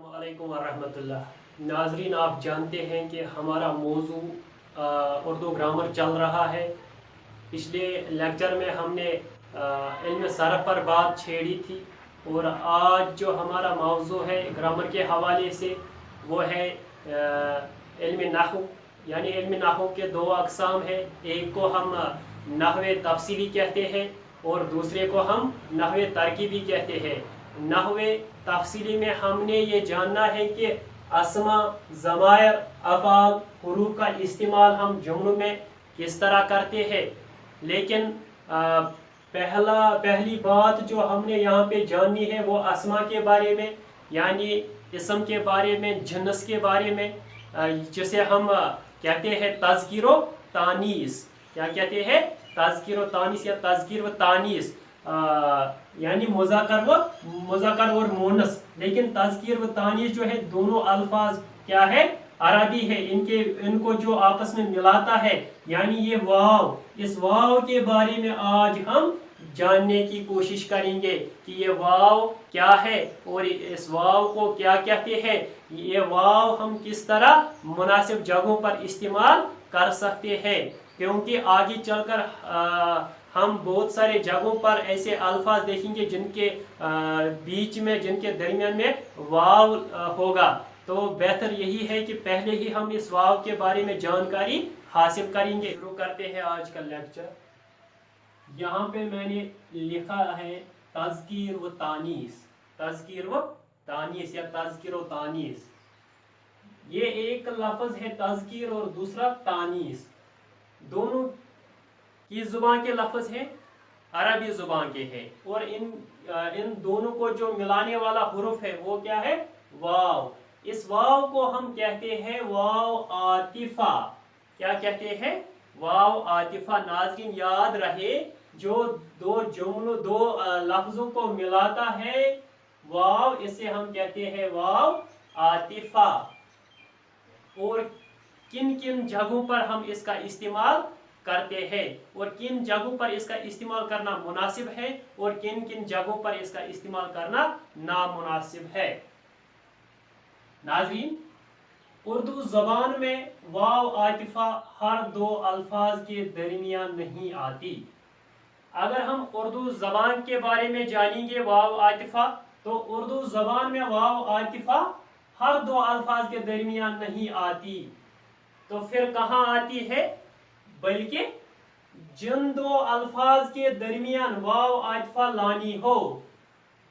अस्सलामुअलैकुम वरहमतुल्लाह। नाजरीन, आप जानते हैं कि हमारा मौजू उर्दू ग्रामर चल रहा है। पिछले लेक्चर में हमने इल्म सरफ पर बात छेड़ी थी और आज जो हमारा मौजू है ग्रामर के हवाले से वो है इल्म नहू। यानी इल्म नहू के दो अक़साम हैं, एक को हम नहवे तफसीली कहते हैं और दूसरे को हम नहवे तरकीबी कहते हैं। नहवे तफसीली में हमने ये जानना है कि अस्मा, ज़मायर, अफ़ाल, हुरूफ का इस्तेमाल हम जुम्लों में किस तरह करते हैं। लेकिन पहली बात जो हमने यहाँ पे जाननी है वो अस्मा के बारे में, यानी इसम के बारे में, जिन्स के बारे में, जिसे हम कहते हैं तज़किर व तानीस। क्या कहते हैं? तज़किर व तानीस या तज़किर व तानीस, यानी मुज़क्कर और मुअन्नस। लेकिन तज़किर व तानीस जो है दोनों अल्फाज क्या है? अरबी है। इनको जो आपस में मिलाता है यानी ये वाव, इस वाव के बारे में आज हम जानने की कोशिश करेंगे कि ये वाव क्या है और इस वाव को क्या कहते हैं। ये वाव हम किस तरह मुनासिब जगहों पर इस्तेमाल कर सकते हैं, क्योंकि आगे चलकर हम बहुत सारे जगहों पर ऐसे अल्फाज देखेंगे जिनके बीच में, जिनके दरमियान में वाव होगा। तो बेहतर यही है कि पहले ही हम इस वाव के बारे में जानकारी हासिल करेंगे। शुरू करते हैं आज का लेक्चर। यहाँ पे मैंने लिखा है तज़कीर व तानीस, तज़कीर व तानीस या तज़कीर व तानीस। ये एक लफ्ज है तज़कीर और दूसरा तानीस। दोनों की जुबान के लफ्ज हैं, अरबी जुबान के हैं, और इन दोनों को जो मिलाने वाला हुरूफ है वो क्या है? वाव। इस वाव को हम कहते हैं वाव आतिफा। क्या कहते हैं? वाव आतिफा। नाज़रीन याद रहे, जो दो लफ्जों को मिलाता है वाव, इसे हम कहते हैं वाव आतिफा। और किन किन जगहों पर हम इसका इस्तेमाल करते हैं और किन जगहों पर इसका इस्तेमाल करना मुनासिब है और किन किन जगहों पर इसका इस्तेमाल करना नामुनासिब है। नाज़रीन, उर्दू ज़बान में वाव आतिफा हर दो अल्फाज के दरमियान नहीं आती। अगर हम उर्दू ज़बान के बारे में जानेंगे वाव आतिफा, तो उर्दू ज़बान में वाव आतिफा हर दो अल्फाज के दरमियान नहीं आती। तो फिर कहाँ आती है? बल्कि जिन दो अल्फाज के दरमियान वाव आतिफा लानी हो,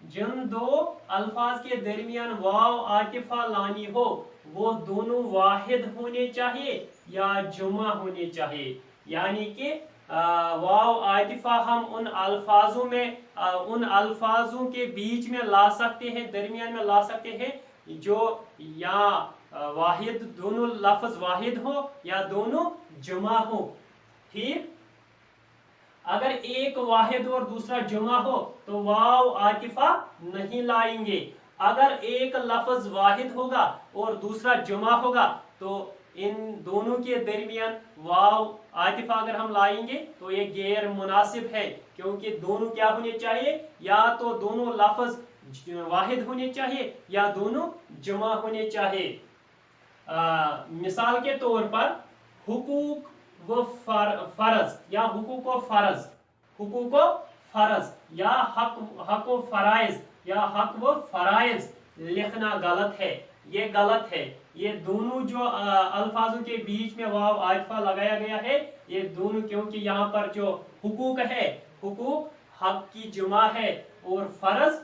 जिन दो अल्फाज के दरमियान वाव आतिफा लानी हो, वो दोनों वाहिद होने चाहिए या जुमा होने चाहिए। यानी कि वाव आतिफा हम उन अल्फाजों में, उन अल्फाजों के बीच में ला सकते हैं, दरमियान में ला सकते हैं, जो या वाहिद, दोनों लफ्ज वाहिद हो या दोनों जुमा हो। ठीक, अगर एक वाहिद और दूसरा जुमा हो तो वाव आतिफा नहीं लाएंगे। अगर एक लफ्ज वाहिद होगा और दूसरा जुमा होगा तो इन दोनों के दरमियान वाव आतिफा अगर हम लाएंगे तो ये गैर मुनासिब है, क्योंकि दोनों क्या होने चाहिए? या तो दोनों लफ्ज वाहिद होने चाहिए या दोनों जुमा होने चाहिए। मिसाल के तौर पर हुकूक व फर्ज या हुकूक व फर्ज, हुकूक व फर्ज या हक व फराइज या हक व फराइज लिखना गलत है। ये गलत है। ये दोनों जो अल्फाजों के बीच में वाव आतिफा लगाया गया है, ये दोनों, क्योंकि यहाँ पर जो हुकूक है, हुकूक हक की जुमा है और फर्ज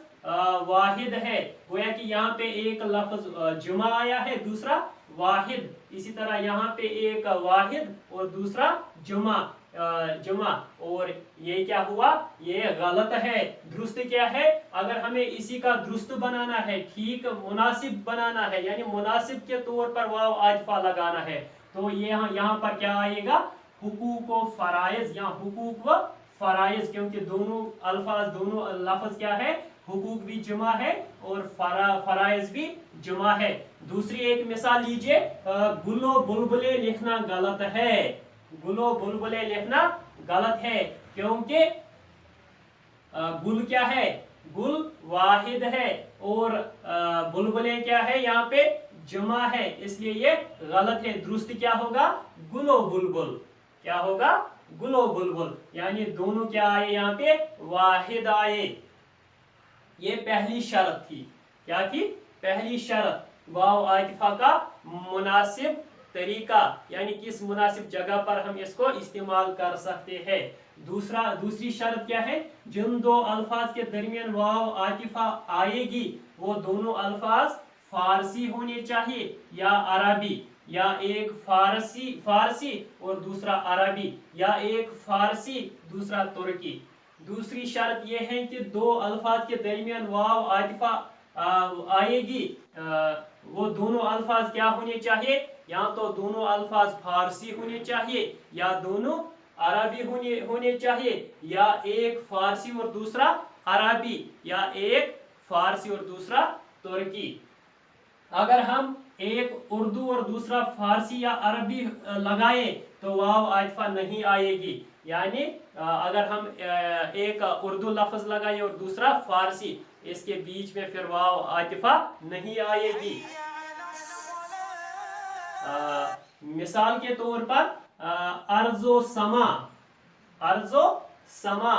वाहिद है। गोया कि यहाँ पे एक लफ्ज जुमा आया है, दूसरा वाहिद। इसी तरह यहाँ पे एक वाहिद और दूसरा जुमा, और ये क्या हुआ? ये गलत है। दुरुस्त क्या है? अगर हमें इसी का दुरुस्त बनाना है, ठीक मुनासिब बनाना है, यानी मुनासिब के तौर पर वाव आतिफा लगाना है, तो ये यहाँ पर क्या आएगा? हुकूक व फराइज या हुकूक व फराइज, क्योंकि दोनों अल्फाज, दोनों लफ्ज क्या है? हुकूक भी जुमा है और फराइज भी जुमा है। दूसरी एक मिसाल लीजिए, गुलो बुलबुले लिखना गलत है। गुलो बुलबुले लिखना गलत है, क्योंकि गुल क्या है? गुल वाहिद है और बुलबुलें क्या है, यहाँ पे जमा है, इसलिए ये गलत है। दुरुस्त क्या होगा, गुलो बुलबुल। क्या होगा, गुलो बुलबुल। यानी दोनों क्या आए, यहाँ पे वाहिद आए। ये पहली शर्त थी। क्या थी, पहली शर्त, वाव आतिफा का मुनासिब तरीका, यानी किस मुनासिब जगह पर हम इसको इस्तेमाल कर सकते हैं। दूसरी शर्त क्या है, जिन दो अल्फाज के दरमियान वाव आतिफा आएगी वो दोनों अल्फाज फारसी होने चाहिए या अरबी, या एक फारसी और दूसरा अरबी, या एक फारसी दूसरा तुर्की। दूसरी शर्त यह है कि दो अल्फाज के दरमियान वाव आतिफा आएगी, वो दोनों अल्फाज क्या होने चाहिए, या तो दोनों अल्फाज फारसी होने चाहिए या दोनों अरबी होने चाहिए, या एक फारसी और दूसरा अरबी, या एक फारसी और दूसरा तुर्की। अगर हम एक उर्दू और दूसरा फारसी या अरबी लगाए तो वाव आतिफा नहीं आएगी। यानी अगर हम एक उर्दू लफ्ज लगाए और दूसरा फारसी, इसके बीच में फिर वाव आतिफा नहीं आएगी। मिसाल के तौर पर अर्जो समा, अर्जो समा,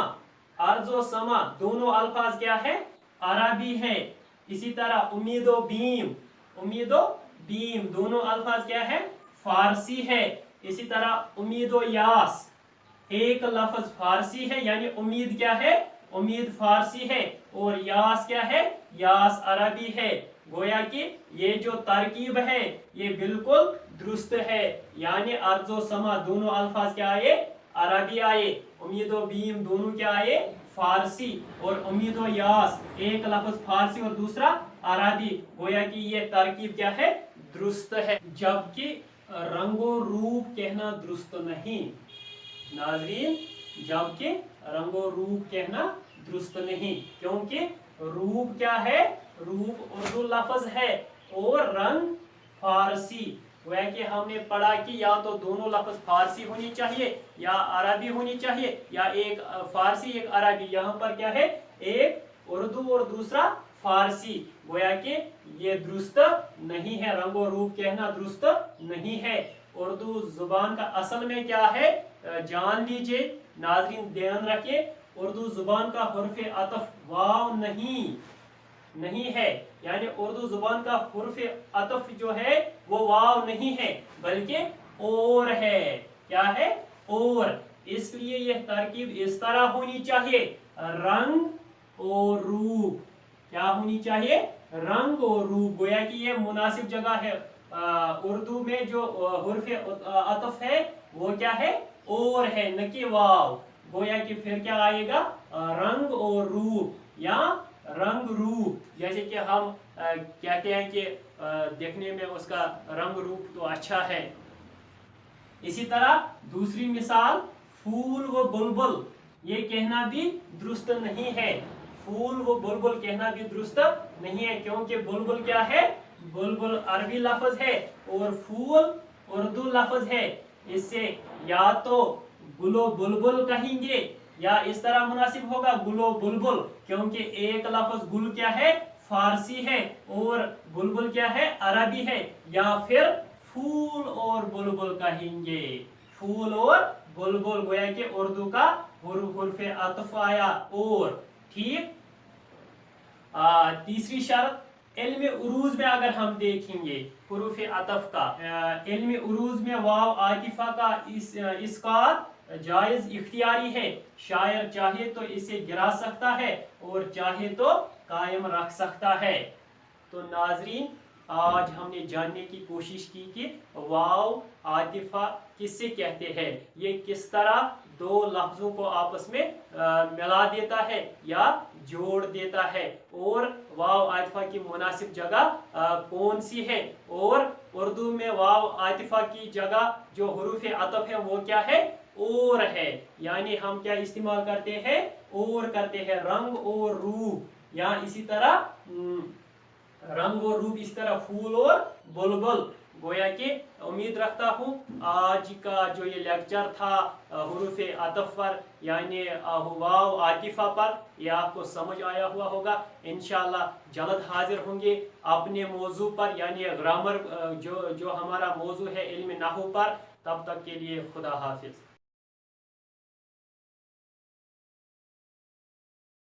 अर्जो समा दोनों अल्फाज क्या है, अरबी है। इसी तरह उम्मीदो बीम, उम्मीदो बीम दोनों अल्फाज क्या है, फारसी है। इसी तरह उम्मीदो यास, एक लफ्ज फारसी है, यानी उम्मीद क्या है, उम्मीद फारसी है, और यास क्या है, यास अरबी है। गोया कि ये जो तरकीब है ये बिल्कुल दुरुस्त है। यानी अर्जो समा दोनों अल्फाज क्या आए, अरबी आए। उम्मीदो बीम दोनों क्या आए, फारसी। और उम्मीदो यास एक लफ्ज फारसी और दूसरा अरबी। गोया कि ये तरकीब क्या है, दुरुस्त है। जबकि रंगो रूप कहना दुरुस्त नहीं नाज़रीन, जबकि रंगो रूप कहना दुरुस्त नहीं, क्योंकि रूप क्या है, रूप उर्दू लफ्ज है और रंग फारसी। वह कि हमने पढ़ा कि या तो दोनों लफ्ज फारसी होनी चाहिए या अरबी होनी चाहिए, या एक फारसी एक अरबी। यहाँ पर क्या है, एक उर्दू और दूसरा फारसी। गोया कि ये दुरुस्त नहीं है, रंगो रूप कहना दुरुस्त नहीं है। उर्दू जुबान का असल में क्या है, जान लीजिए नाज़रीन, ध्यान रखिए। उर्दू जुबान का हुर्फ अतफ वाव नहीं है। यानी उर्दू जुबान का हुर्फ अतफ जो है वो वाव नहीं है, बल्कि और है। क्या है, और। इसलिए यह तरकीब इस तरह होनी चाहिए, रंग और रूप। क्या होनी चाहिए, रंग और रूप। गोया कि यह मुनासिब जगह है। उर्दू में जो हुर्फ अतफ है वो क्या है, और है, न कि वाव। गोया कि फिर क्या आएगा, रंग और रूप या रंग रूप। जैसे कि हम कहते हैं कि देखने में उसका रंग रूप तो अच्छा है। इसी तरह दूसरी मिसाल, फूल व बुलबुल, ये कहना भी दुरुस्त नहीं है। फूल व बुलबुल कहना भी दुरुस्त नहीं है, क्योंकि बुलबुल क्या है, बुलबुल अरबी लफ्ज है और फूल उर्दू लफ्ज है। इससे या तो गुलो बुलबुल कहेंगे या इस तरह मुनासिब होगा गुलो बुलबुल, क्योंकि एक लफ्ज गुल क्या है, फारसी है, और बुलबुल क्या है, अरबी है। या फिर फूल और बुलबुल कहेंगे, फूल और बुलबुल। गोया कि उर्दू का हुर्फ अतफ आया और। ठीक। तीसरी शर्त, इल्म उरूज में अगर हम देखेंगे हुरूफ अतफ का, इल्म उरूज में वाव आतिफा का इसकात जायज इख्तियारी है। शायर चाहे तो इसे गिरा सकता है और चाहे तो कायम रख सकता है। तो नाजरीन, आज हमने जानने की कोशिश की कि वाव आतिफा किससे कहते हैं, ये किस तरह दो लफ्जों को आपस में मिला देता है या जोड़ देता है, और वाव आतिफा की मुनासिब जगह कौन सी है। और उर्दू में वाव आतिफा की जगह जो हुरूफ अतफ है वो क्या है, और है। यानी हम क्या इस्तेमाल करते हैं, और करते हैं, रंग और रूप। या इसी तरह रंग और रूप, इस तरह फूल और बुलबुल। गोया कि उम्मीद रखता हूँ आज का जो ये लेक्चर था हुरूफ अतफ पर यानी वाव आतिफा पर, ये आपको समझ आया हुआ होगा। इंशाअल्लाह जल्द हाजिर होंगे अपने मौजू पर यानी ग्रामर जो हमारा मौजू है इल्म नहू पर। तब तक के लिए खुदा हाफिज।